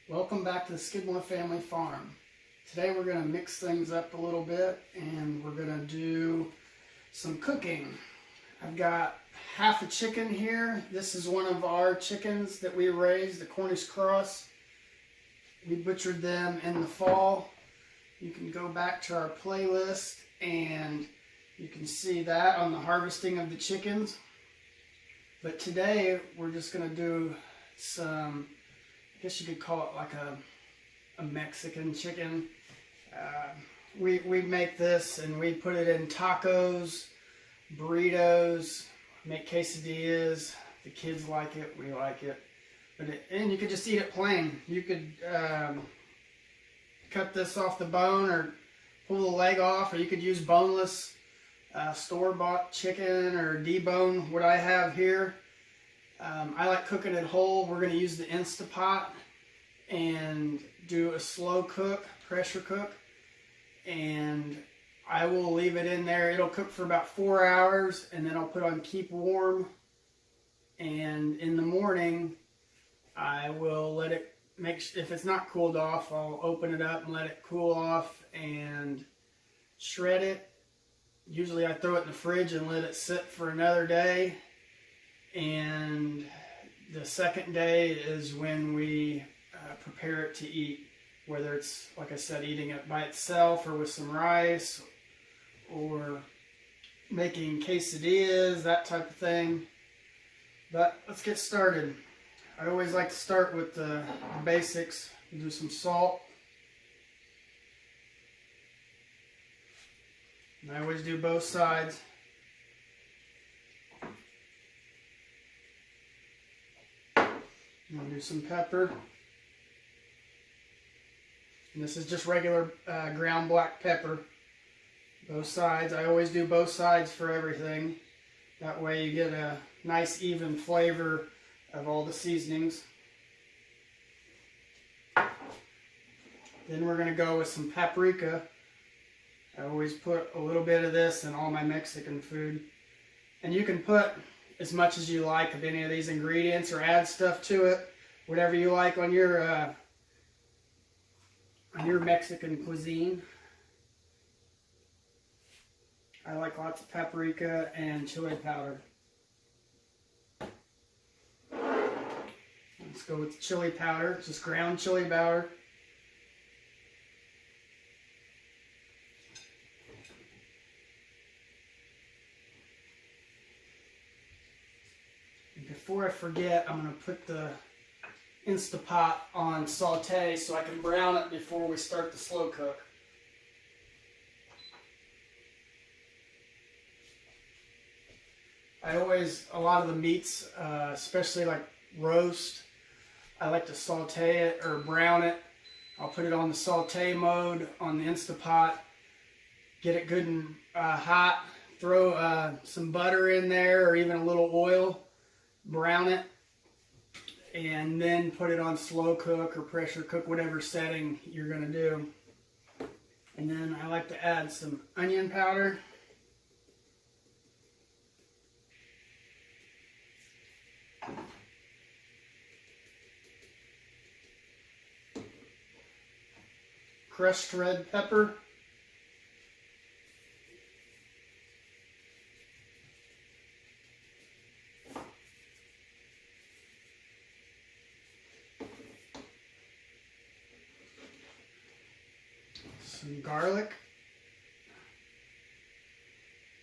Welcome back to the Skidmore Family Farm. Today we're going to mix things up a little bit and we're going to do some cooking. I've got half a chicken here. This is one of our chickens that we raised, the Cornish cross. We butchered them in the fall. You can go back to our playlist and you can see that on the harvesting of the chickens. But today we're just going to do some, I guess you could call it like a Mexican chicken. We make this and we put it in tacos, burritos, make quesadillas. The kids like it, we like it. And you could just eat it plain. You could cut this off the bone or pull the leg off, or you could use boneless store-bought chicken or debone, what I have here. I like cooking it whole. We're going to use the Instapot and do a slow cook, pressure cook, and I will leave it in there. It'll cook for about 4 hours, and then I'll put on keep warm, and in the morning I will let it if it's not cooled off, I'll open it up and let it cool off and shred it. Usually I throw it in the fridge and let it sit for another day. And the second day is when we prepare it to eat, whether it's, like I said, eating it by itself or with some rice or making quesadillas, that type of thing. But let's get started. I always like to start with the basics. We'll do some salt. And I always do both sides. I'll do some pepper. And this is just regular ground black pepper. Both sides. I always do both sides for everything. That way you get a nice even flavor of all the seasonings. Then we're going to go with some paprika. I always put a little bit of this in all my Mexican food. And you can put as much as you like of any of these ingredients or add stuff to it, whatever you like on your Mexican cuisine. I like lots of paprika and chili powder. Let's go with chili powder, just ground chili powder. Before I forget, I'm going to put the Instapot on saute so I can brown it before we start the slow cook. A lot of the meats, especially like roast, I like to saute it or brown it. I'll put it on the saute mode on the Instapot, get it good and hot, throw some butter in there or even a little oil. Brown it, and then put it on slow cook or pressure cook, whatever setting you're going to do. And then I like to add some onion powder. Crushed red pepper. Some garlic.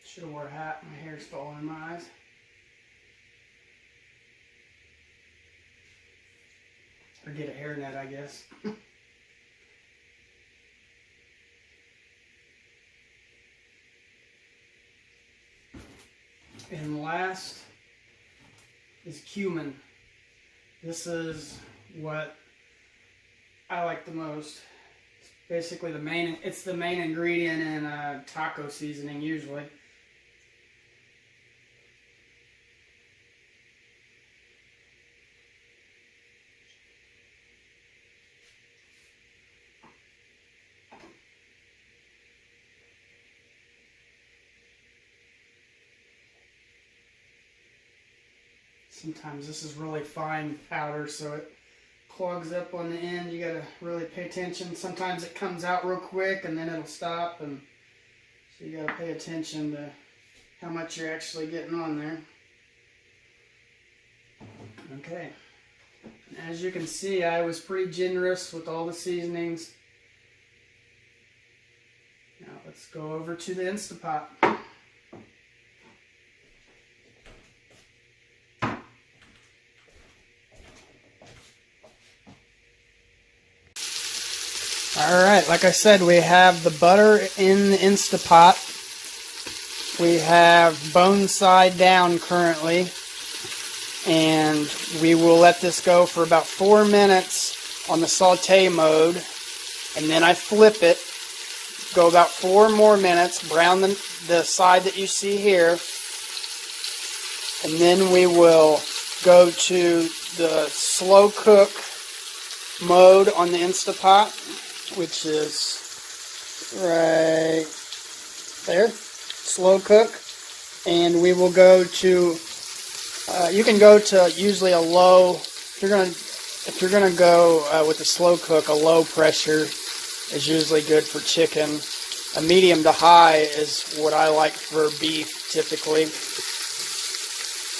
Should have wore a hat. My hair's falling in my eyes. Or get a hairnet, I guess. And last is cumin. This is what I like the most. Basically it's the main ingredient in taco seasoning usually. Sometimes this is really fine powder, so it clogs up on the end. You gotta really pay attention. Sometimes it comes out real quick and then it'll stop, and so you gotta pay attention to how much you're actually getting on there. Okay. As you can see, I was pretty generous with all the seasonings. Now let's go over to the Instapot. Alright, like I said, we have the butter in the Instapot. We have bone side down currently. And we will let this go for about 4 minutes on the saute mode. And then I flip it, go about 4 more minutes, brown the side that you see here. And then we will go to the slow cook mode on the Instapot, which is right there, slow cook. And we will go to you can go to usually a low. If you're gonna go with a slow cook, a low pressure is usually good for chicken. A medium to high is what I like for beef typically.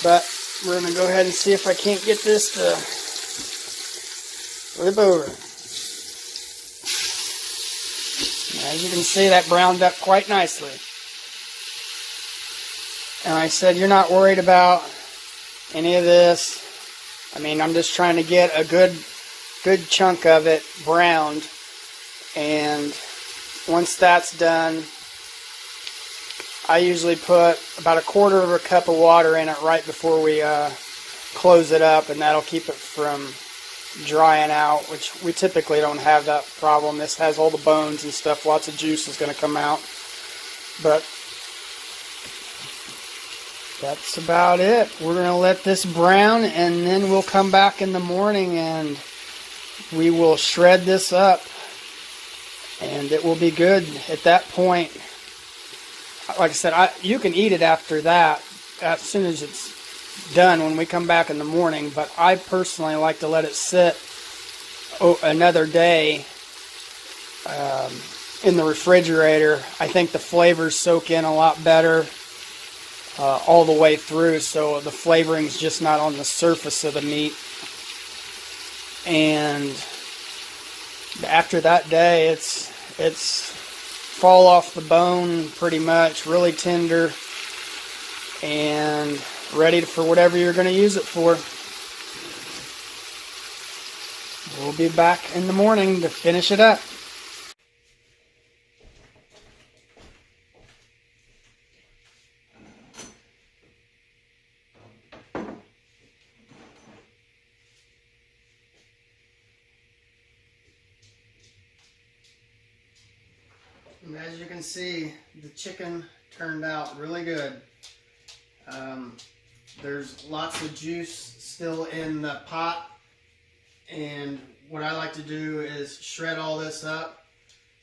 But we're gonna go ahead and see if I can't get this to flip over. As you can see, that browned up quite nicely. And I said, you're not worried about any of this. I mean, I'm just trying to get a good chunk of it browned, and once that's done, I usually put about 1/4 cup of water in it right before we close it up, and that'll keep it from drying out, which we typically don't have that problem. This has all the bones and stuff, lots of juice is going to come out, but that's about it. We're going to let this brown, and then we'll come back in the morning and we will shred this up, and it will be good at that point. Like I said, you can eat it after that, as soon as it's done when we come back in the morning, but I personally like to let it sit another day in the refrigerator. I think the flavors soak in a lot better all the way through, so the flavoring's just not on the surface of the meat. And after that day, it's fall off the bone pretty much, really tender, and ready for whatever you're going to use it for. We'll be back in the morning to finish it up. And as you can see, the chicken turned out really good. There's lots of juice still in the pot, and what I like to do is shred all this up,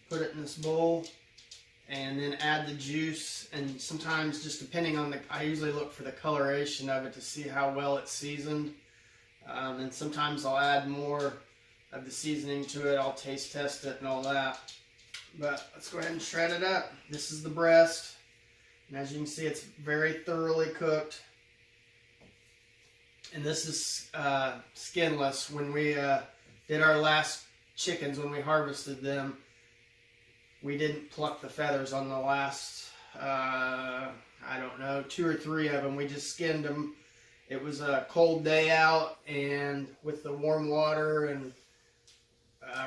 put it in this bowl, and then add the juice. And sometimes, just depending on I usually look for the coloration of it to see how well it's seasoned. And sometimes I'll add more of the seasoning to it. I'll taste test it and all that. But let's go ahead and shred it up. This is the breast, and as you can see, it's very thoroughly cooked. And this is skinless. When we did our last chickens, when we harvested them, we didn't pluck the feathers on the last, I don't know, 2 or 3 of them. We just skinned them. It was a cold day out, and with the warm water and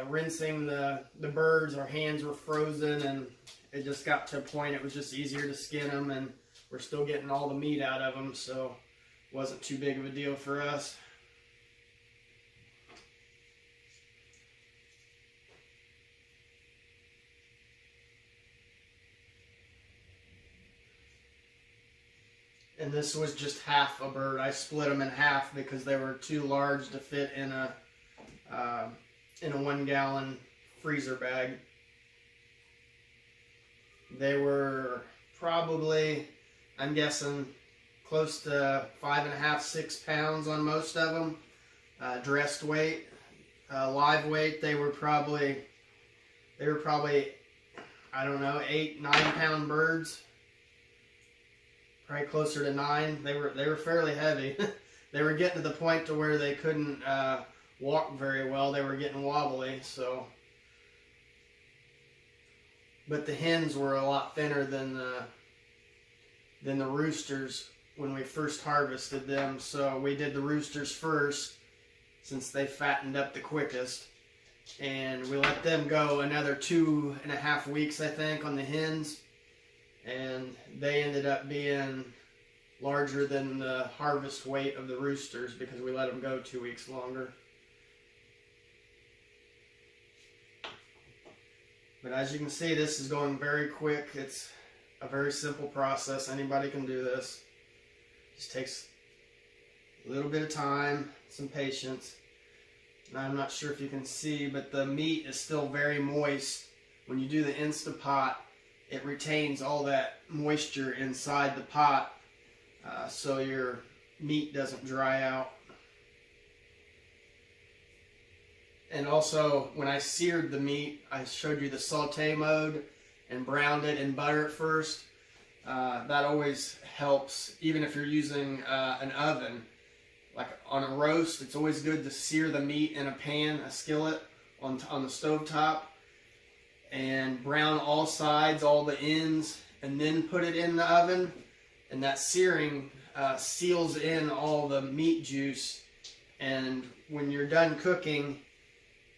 rinsing the birds, our hands were frozen, and it just got to a point it was just easier to skin them, and we're still getting all the meat out of them, so it wasn't too big of a deal for us. And this was just half a bird. I split them in half because they were too large to fit in a 1-gallon freezer bag. They were probably, I'm guessing, close to 5.5–6 pounds on most of them, dressed weight. live weight, they were probably, I don't know, 8-9 pound birds. Probably closer to 9. They were fairly heavy. They were getting to the point to where they couldn't walk very well. They were getting wobbly. So, but the hens were a lot thinner than the roosters when we first harvested them. So we did the roosters first, since they fattened up the quickest, and we let them go another 2.5 weeks, I think, on the hens, and they ended up being larger than the harvest weight of the roosters because we let them go 2 weeks longer. But as you can see, this is going very quick. It's a very simple process. Anybody can do this. Just takes a little bit of time, some patience. And I'm not sure if you can see, but the meat is still very moist. When you do the Instapot, it retains all that moisture inside the pot, so your meat doesn't dry out. And also, when I seared the meat, I showed you the saute mode and browned it in butter at first. That always helps, even if you're using an oven. Like on a roast, it's always good to sear the meat in a pan, a skillet, on the stove top, and brown all sides, all the ends, and then put it in the oven. And that searing seals in all the meat juice, and when you're done cooking,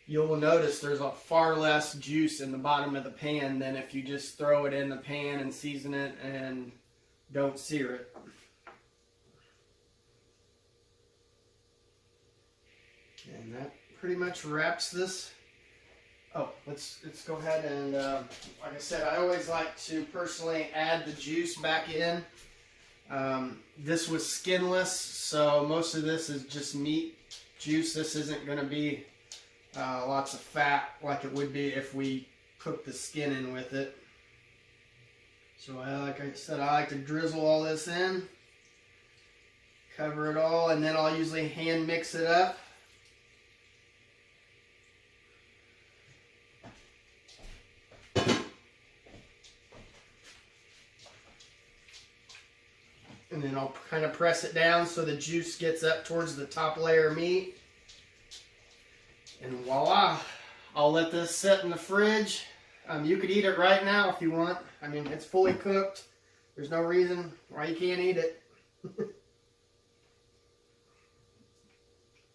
you'll notice there's a far less juice in the bottom of the pan than if you just throw it in the pan and season it and don't sear it. And that pretty much wraps this. Oh, let's go ahead and, like I said, I always like to personally add the juice back in. This was skinless, so most of this is just meat juice. This isn't going to be lots of fat like it would be if we cooked the skin in with it. So like I said, I like to drizzle all this in, cover it all, and then I'll usually hand mix it up. And then I'll kind of press it down so the juice gets up towards the top layer of meat. And voila, I'll let this sit in the fridge. You could eat it right now if you want. I mean, it's fully cooked. There's no reason why you can't eat it.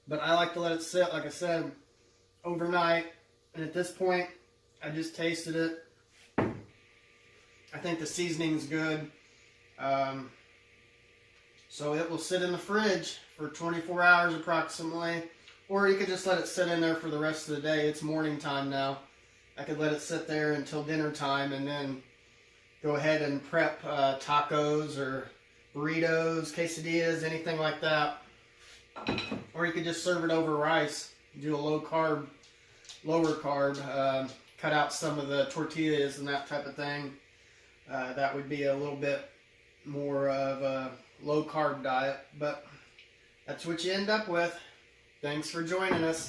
But I like to let it sit, like I said, overnight. And at this point, I just tasted it. I think the seasoning's good. So it will sit in the fridge for 24 hours approximately. Or you could just let it sit in there for the rest of the day. It's morning time now. I could let it sit there until dinner time and then go ahead and prep tacos or burritos, quesadillas, anything like that. Or you could just serve it over rice. Do a lower carb, cut out some of the tortillas and that type of thing. That would be a little bit more of a low carb diet, but that's what you end up with. Thanks for joining us.